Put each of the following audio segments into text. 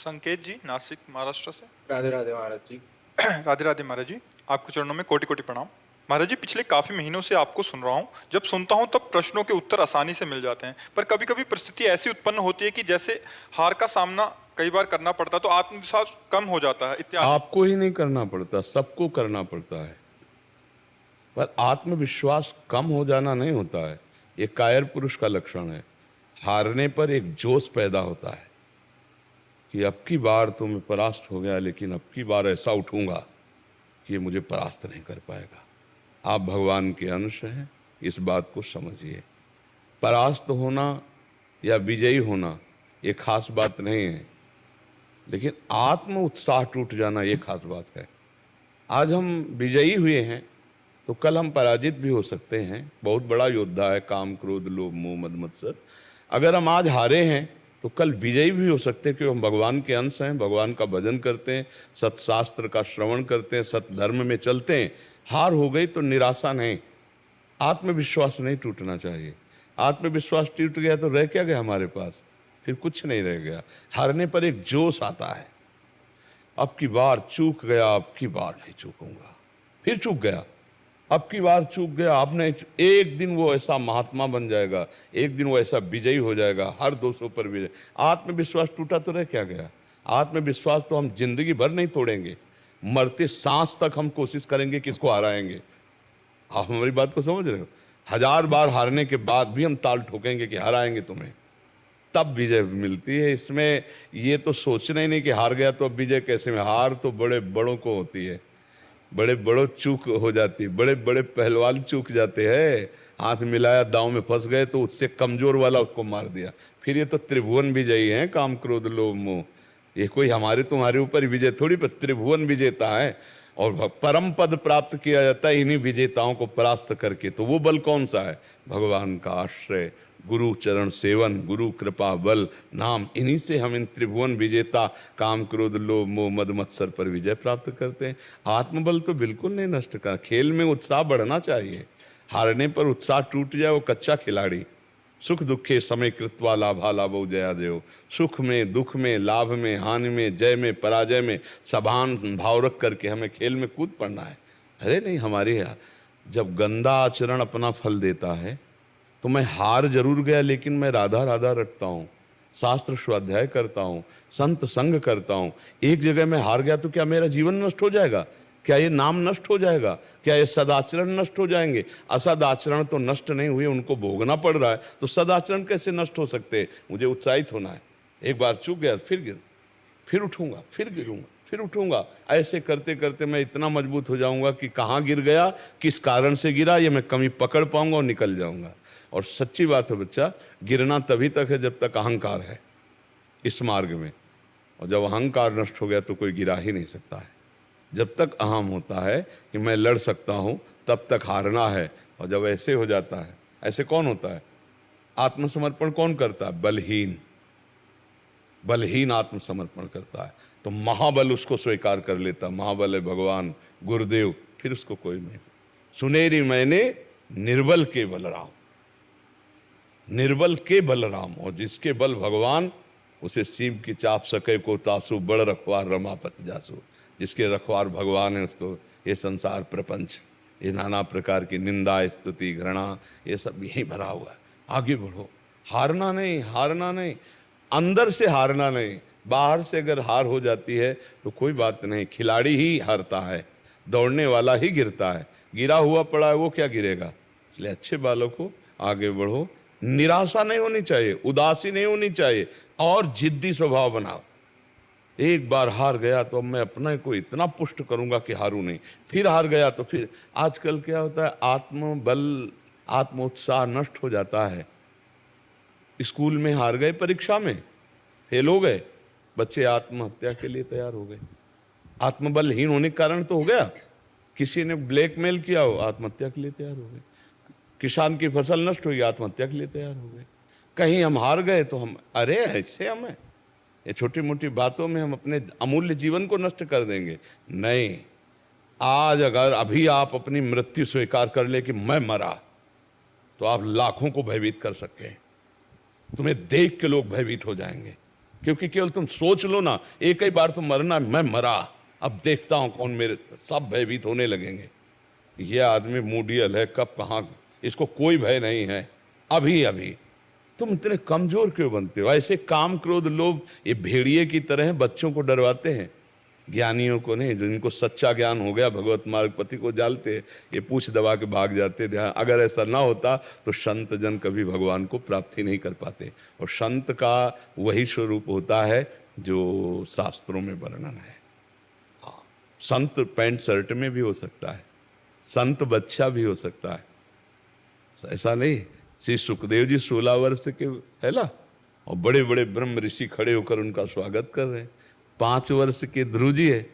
संकेत जी, नासिक महाराष्ट्र से। राधे राधे महाराज जी। राधे राधे महाराज जी, आपके चरणों में कोटि कोटि प्रणाम। महाराज जी, पिछले काफी महीनों से आपको सुन रहा हूँ। जब सुनता हूँ तब प्रश्नों के उत्तर आसानी से मिल जाते हैं, पर कभी कभी परिस्थिति ऐसी उत्पन्न होती है कि जैसे हार का सामना कई बार करना पड़ता है तो आत्मविश्वास कम हो जाता है इत्यादि। आपको ही नहीं करना पड़ता, सबको करना पड़ता है। पर आत्मविश्वास कम हो जाना नहीं होता है, ये कायर पुरुष का लक्षण है। हारने पर एक जोश पैदा होता है कि अब की बार तो मैं परास्त हो गया, लेकिन अब की बार ऐसा उठूंगा कि ये मुझे परास्त नहीं कर पाएगा। आप भगवान के अंश हैं, इस बात को समझिए। परास्त होना या विजयी होना ये खास बात नहीं है, लेकिन आत्म उत्साह टूट जाना ये खास बात है। आज हम विजयी हुए हैं तो कल हम पराजित भी हो सकते हैं। बहुत बड़ा योद्धा है काम, क्रोध, लोभ, मोह, मद, मत्सर। अगर हम आज हारे हैं तो कल विजयी भी हो सकते हैं, क्योंकि हम भगवान के अंश हैं, भगवान का भजन करते हैं, सत्शास्त्र का श्रवण करते हैं, सत्य धर्म में चलते हैं। हार हो गई तो निराशा नहीं, आत्मविश्वास नहीं टूटना चाहिए। आत्मविश्वास टूट गया तो रह क्या गया हमारे पास? फिर कुछ नहीं रह गया। हारने पर एक जोश आता है, अब की बार चूक गया, अब की बार नहीं चूकूंगा। फिर चूक गया, अब की बार चूक गया, अब नहीं। एक दिन वो ऐसा महात्मा बन जाएगा, एक दिन वो ऐसा विजयी हो जाएगा, हर दोषों पर विजय। आत्मविश्वास टूटा तो रह क्या गया? आत्मविश्वास तो हम जिंदगी भर नहीं तोड़ेंगे, मरते सांस तक हम कोशिश करेंगे किसको हराएंगे। आप हमारी बात को समझ रहे हो? 1000 बार हारने के बाद भी हम ताल ठोकेंगे कि हराएंगे तुम्हें, तब विजय मिलती है। इसमें ये तो सोचना ही नहीं कि हार गया तो अब विजय कैसे में। हार तो बड़े बड़ों को होती है, बड़े बड़ों चूक हो जाती है, बड़े बड़े पहलवान चूक जाते हैं। हाथ मिलाया, दांव में फंस गए तो उससे कमजोर वाला उसको मार दिया। फिर ये तो त्रिभुवन विजयी हैं, काम, क्रोध, लोभ, मोह। ये कोई हमारे तुम्हारे ऊपर विजय थोड़ी, पर त्रिभुवन विजेता है। और परम पद प्राप्त किया जाता है इन्हीं विजेताओं को परास्त करके। तो वो बल कौन सा है? भगवान का आश्रय, गुरु चरण सेवन, गुरु कृपा बल नाम। इन्हीं से हम इन त्रिभुवन विजेता काम, क्रोध, लोभ, मोह, मद, मत्सर पर विजय प्राप्त करते हैं। आत्मबल तो बिल्कुल नहीं नष्ट कर। खेल में उत्साह बढ़ना चाहिए। हारने पर उत्साह टूट जाए वो कच्चा खिलाड़ी। सुख दुखे समय कृत्वा लाभा लाभो जया देव। सुख में, दुख में, लाभ में, हानि में, जय में, पराजय में सभान भाव रख करके हमें खेल में कूद पड़ना है। अरे नहीं, हमारे यार जब गंदा आचरण अपना फल देता है तो मैं हार जरूर गया, लेकिन मैं राधा राधा रटता हूँ, शास्त्र स्वाध्याय करता हूँ, संत संग करता हूँ। एक जगह मैं हार गया तो क्या मेरा जीवन नष्ट हो जाएगा? क्या ये नाम नष्ट हो जाएगा? क्या ये सदाचरण नष्ट हो जाएंगे? असदाचरण तो नष्ट नहीं हुए, उनको भोगना पड़ रहा है, तो सदाचरण कैसे नष्ट हो सकते हैं? मुझे उत्साहित होना है। एक बार चूक गया फिर उठूंगा, फिर गिरूंगा, फिर उठूंगा। ऐसे करते करते मैं इतना मजबूत हो जाऊंगा कि कहाँ गिर गया, किस कारण से गिरा, ये मैं कमी पकड़ पाऊंगा और निकल जाऊंगा। और सच्ची बात है बच्चा, गिरना तभी तक है जब तक अहंकार है इस मार्ग में। और जब अहंकार नष्ट हो गया तो कोई गिरा ही नहीं सकता है। जब तक अहम होता है कि मैं लड़ सकता हूँ, तब तक हारना है। और जब ऐसे हो जाता है, ऐसे कौन होता है? आत्मसमर्पण कौन करता है? बलहीन। बलहीन आत्मसमर्पण करता है तो महाबल उसको स्वीकार कर लेता। महाबल है भगवान गुरुदेव, फिर उसको कोई नहीं। सुनेरी मैंने निर्बल के बलराम, निर्बल के बलराम। और जिसके बल भगवान, उसे सीम की चाप सके को तासु, बड़ रखवार रमापति जासु। जिसके रखवार भगवान है उसको ये संसार प्रपंच, ये नाना प्रकार की निंदा, स्तुति, घृणा, ये सब यहीं भरा हुआ है। आगे बढ़ो, हारना नहीं, हारना नहीं, अंदर से हारना नहीं। बाहर से अगर हार हो जाती है तो कोई बात नहीं, खिलाड़ी ही हारता है, दौड़ने वाला ही गिरता है। गिरा हुआ पड़ा है वो क्या गिरेगा? इसलिए अच्छे बालों को आगे बढ़ो। निराशा नहीं होनी चाहिए, उदासी नहीं होनी चाहिए, और जिद्दी स्वभाव बनाओ। एक बार हार गया तो अब मैं अपने को इतना पुष्ट करूंगा कि हारूं नहीं। फिर हार गया तो फिर। आजकल क्या होता है, आत्मबल, आत्मोत्साह नष्ट हो जाता है। स्कूल में हार गए, परीक्षा में फेल हो गए, बच्चे आत्महत्या के लिए तैयार हो गए। आत्मबलहीन होने के कारण तो हो गया। किसी ने ब्लैकमेल किया हो, आत्महत्या के लिए तैयार हो गए। किसान की फसल नष्ट हुई, आत्महत्या के लिए तैयार हो गए। कहीं हम हार गए तो हम, अरे ऐसे हमें ये छोटी मोटी बातों में हम अपने अमूल्य जीवन को नष्ट कर देंगे। नहीं, आज अगर अभी आप अपनी मृत्यु स्वीकार कर ले कि मैं मरा, तो आप लाखों को भयभीत कर सकते हैं। तुम्हें देख के लोग भयभीत हो जाएंगे। क्योंकि केवल तुम सोच लो ना, एक ही बार तो मरना, मैं मरा, अब देखता हूं कौन मेरे, सब भयभीत होने लगेंगे। यह आदमी मूडियल है, कब कहाँ, इसको कोई भय नहीं है। अभी अभी तुम इतने कमजोर क्यों बनते हो? ऐसे काम क्रोध लोभ ये भेड़िए की तरह बच्चों को डरवाते हैं, ज्ञानियों को नहीं। जिनको सच्चा ज्ञान हो गया, भगवत मार्ग पति को जानते, ये पूछ दबा के भाग जाते थे। अगर ऐसा ना होता तो संत जन कभी भगवान को प्राप्ति नहीं कर पाते। और संत का वही स्वरूप होता है जो शास्त्रों में वर्णन है। हाँ, संत पैंट शर्ट में भी हो सकता है, संत बच्चा भी हो सकता है, ऐसा नहीं। श्री सुखदेव जी 16 वर्ष के है ना, और बड़े बड़े ब्रह्म ऋषि खड़े होकर उनका स्वागत कर रहे हैं। 5 वर्ष के ध्रुव जी है,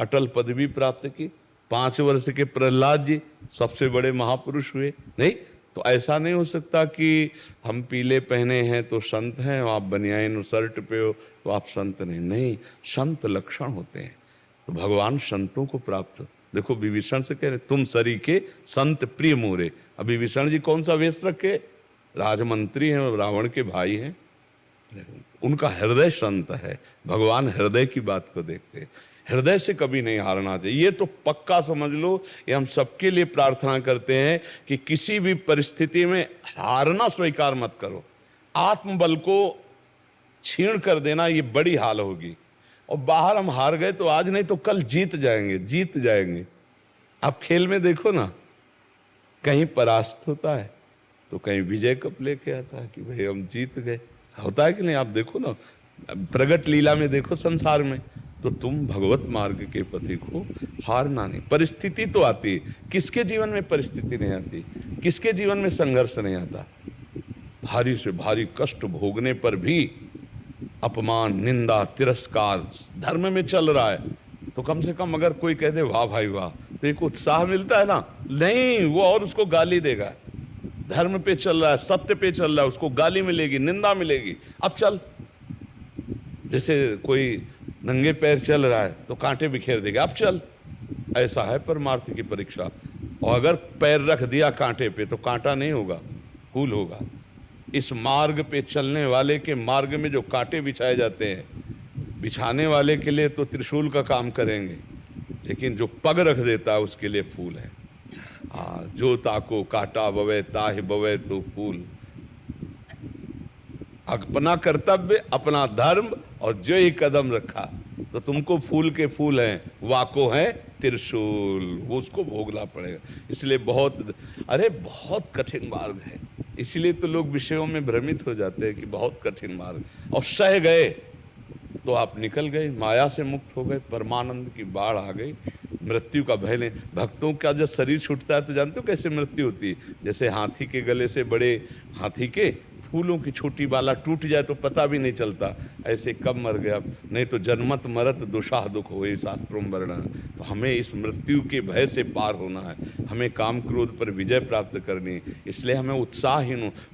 अटल पदवी प्राप्त की। 5 वर्ष के प्रहलाद जी सबसे बड़े महापुरुष हुए। नहीं तो ऐसा नहीं हो सकता कि हम पीले पहने हैं तो संत हैं, और आप बनियान शर्ट पे हो तो आप संत नहीं। नहीं, संत लक्षण होते हैं। तो भगवान संतों को प्राप्त, देखो विभीषण से कह रहे तुम सरी के संत प्रिय मोरे। अब विभीषण जी कौन सा वेश रखे? राजमंत्री हैं, रावण के भाई हैं, उनका हृदय संत है। भगवान हृदय की बात को देखते हैं, हृदय से कभी नहीं हारना चाहिए। ये तो पक्का समझ लो, ये हम सबके लिए प्रार्थना करते हैं कि किसी भी परिस्थिति में हारना स्वीकार मत करो। आत्मबल को छीण कर देना ये बड़ी हाल होगी। और बाहर हम हार गए तो आज नहीं तो कल जीत जाएंगे, जीत जाएंगे। आप खेल में देखो ना, कहीं परास्त होता है तो कहीं विजय कप लेके आता है कि भाई हम जीत गए, होता है कि नहीं? आप देखो ना, प्रगट लीला में देखो संसार में, तो तुम भगवत मार्ग के पथी को हारना नहीं। परिस्थिति तो आती, किसके जीवन में परिस्थिति नहीं आती? किसके जीवन में संघर्ष नहीं आता? भारी से भारी कष्ट भोगने पर भी, अपमान निंदा तिरस्कार धर्म में चल रहा है तो कम से कम अगर कोई कह दे वाह भाई वाह, तो एक उत्साह मिलता है ना। नहीं, वो और उसको गाली देगा। धर्म पे चल रहा है, सत्य पे चल रहा है, उसको गाली मिलेगी, निंदा मिलेगी। अब चल, जैसे कोई नंगे पैर चल रहा है तो कांटे बिखेर देगा, अब चल। ऐसा है परमार्थ की परीक्षा। और अगर पैर रख दिया कांटे पे तो कांटा नहीं होगा, फूल होगा। इस मार्ग पे चलने वाले के मार्ग में जो कांटे बिछाए जाते हैं, बिछाने वाले के लिए तो त्रिशूल का काम करेंगे, लेकिन जो पग रख देता है उसके लिए फूल है। जो ताको काटा बवे ताहि बवे तो फूल। अपना कर्तव्य, अपना धर्म, और जो ही कदम रखा तो तुमको फूल के फूल हैं, वाको है त्रिशूल, वो उसको भोगना पड़ेगा। इसलिए बहुत कठिन मार्ग है। इसलिए तो लोग विषयों में भ्रमित हो जाते हैं कि बहुत कठिन मार्ग, और सह गए तो आप निकल गए, माया से मुक्त हो गए, परमानंद की बाढ़ आ गई, मृत्यु का भय नहीं। भक्तों का जब शरीर छूटता है तो जानते हो कैसे मृत्यु होती है? जैसे हाथी के गले से बड़े हाथी के फूलों की छोटी बाला टूट जाए तो पता भी नहीं चलता, ऐसे कब मर गया। नहीं तो जन्मत मरत दुशाह दुख होए, शास्त्रों में वर्णन। तो हमें इस मृत्यु के भय से पार होना है, हमें काम क्रोध पर विजय प्राप्त करनी है। इसलिए हमें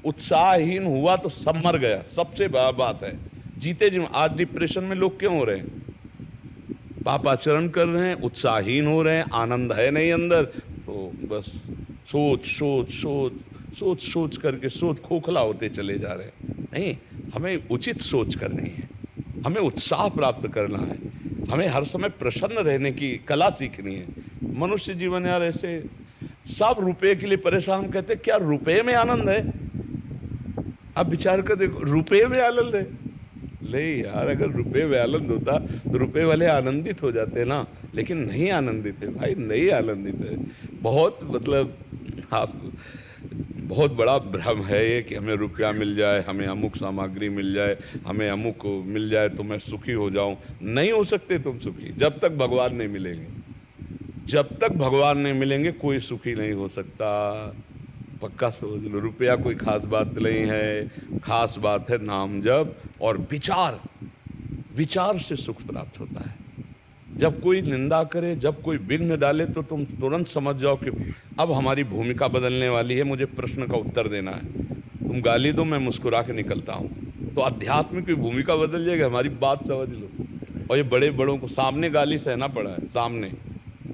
उत्साहहीन हुआ तो सब मर गया, सबसे बड़ा बात है। जीते जी आज डिप्रेशन में लोग क्यों हो रहे हैं? पापाचरण कर रहे हैं, उत्साहहीन हो रहे हैं, आनंद है नहीं अंदर, तो बस सोच करके खोखला होते चले जा रहे हैं। नहीं, हमें उचित सोच करनी है, हमें उत्साह प्राप्त करना है, हमें हर समय प्रसन्न रहने की कला सीखनी है। मनुष्य जीवन यार ऐसे सब रुपए के लिए परेशान। हम कहते क्या रुपए में आनंद है? अब विचार कर देखो, रुपए में आनंद है? नहीं यार, अगर रुपए में आनंद होता तो रुपए वाले आनंदित हो जाते ना, लेकिन नहीं आनंदित है भाई, नहीं आनंदित है। बहुत आपको बहुत बड़ा भ्रम है ये कि हमें रुपया मिल जाए, हमें अमुक सामग्री मिल जाए, हमें अमुक मिल जाए तो मैं सुखी हो जाऊं। नहीं हो सकते तुम सुखी जब तक भगवान नहीं मिलेंगे। जब तक भगवान नहीं मिलेंगे कोई सुखी नहीं हो सकता, पक्का समझ लो। रुपया कोई खास बात नहीं है, खास बात है नाम जप और विचार से सुख प्राप्त होता है। जब कोई निंदा करे, जब कोई विघ्न डाले तो तुम तुरंत समझ जाओ कि अब हमारी भूमिका बदलने वाली है, मुझे प्रश्न का उत्तर देना है। तुम गाली दो, मैं मुस्कुरा के निकलता हूँ, तो अध्यात्म की भूमिका बदल जाएगी। हमारी बात समझ लो। और ये बड़े बड़ों को सामने गाली सहना पड़ा है। सामने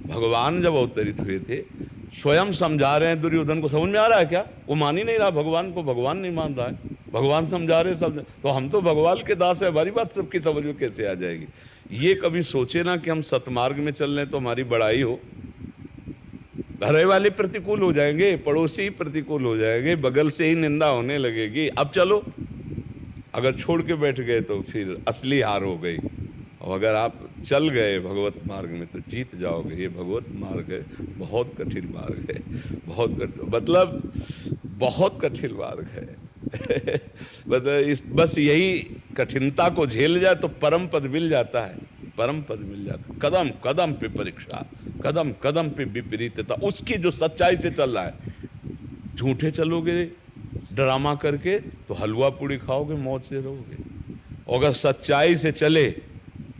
भगवान जब अवतरित हुए थे, स्वयं समझा रहे हैं दुर्योधन को। समझ में आ रहा है क्या? वो मान ही नहीं रहा भगवान को, भगवान नहीं मान रहा है। भगवान समझा रहे समझ, तो हम तो भगवान के दास है, हमारी बात सबकी समझ में कैसे आ जाएगी? ये कभी सोचे ना कि हम सतमार्ग में चल रहे तो हमारी बड़ाई हो। घर वाले प्रतिकूल हो जाएंगे, पड़ोसी प्रतिकूल हो जाएंगे, बगल से ही निंदा होने लगेगी। अब चलो, अगर छोड़ के बैठ गए तो फिर असली हार हो गई। और अगर आप चल गए भगवत मार्ग में तो जीत जाओगे। ये भगवत मार्ग है, बहुत कठिन मार्ग है, मतलब बहुत कठिन मार्ग है। बस यही कठिनता को झेल जाए तो परम पद मिल जाता है, परम पद मिल जाता है। कदम कदम पे परीक्षा, कदम कदम पे विपरीतता, उसकी जो सच्चाई से चल रहा है। झूठे चलोगे ड्रामा करके तो हलवा पूड़ी खाओगे, मौज से रहोगे। और अगर सच्चाई से चले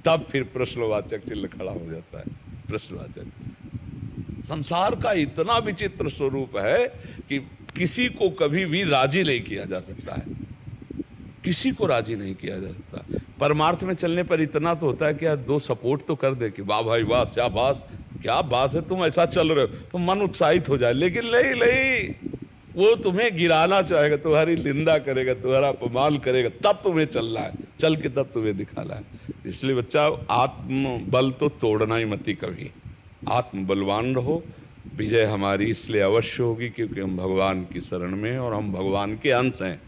तब फिर प्रश्नवाचक चिन्ह खड़ा हो जाता है। प्रश्नवाचक। संसार का इतना विचित्र स्वरूप है कि किसी को कभी भी राजी नहीं किया जा सकता है, किसी को राजी नहीं किया जा सकता। परमार्थ में चलने पर इतना तो होता है कि यार दो सपोर्ट तो कर दे कि वाह भाई वाह, शाबाश, क्या बात है, तुम ऐसा चल रहे हो, तो मन उत्साहित हो जाए। लेकिन नहीं नहीं, वो तुम्हें गिराना चाहेगा, तुम्हारी निंदा करेगा, तुम्हारा अपमान करेगा, तब तुम्हें चलना है, चल के तब तुम्हें दिखाना है। इसलिए बच्चा, आत्म बल तो तोड़ना ही मती कभी। आत्म बलवान रहो। विजय हमारी इसलिए अवश्य होगी क्योंकि हम भगवान की शरण में हैं और हम भगवान के अंश हैं।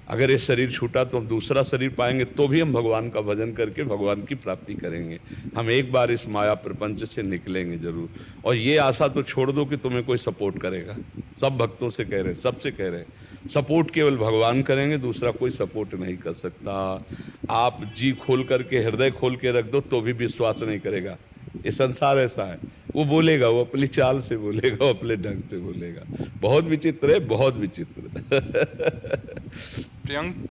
अगर ये शरीर छूटा तो हम दूसरा शरीर पाएंगे, तो भी हम भगवान का भजन करके भगवान की प्राप्ति करेंगे। हम एक बार इस माया प्रपंच से निकलेंगे जरूर। और ये आशा तो छोड़ दो कि तुम्हें कोई सपोर्ट करेगा। सब भक्तों से कह रहे, सबसे कह रहे, सपोर्ट केवल भगवान करेंगे, दूसरा कोई सपोर्ट नहीं कर सकता। आप जी खोल करके, हृदय खोल के रख दो तो भी विश्वास नहीं करेगा। ये संसार ऐसा है, वो बोलेगा, वो अपनी चाल से बोलेगा, वो अपने ढंग से बोलेगा। बहुत विचित्र है, बहुत विचित्र। प्रियंक,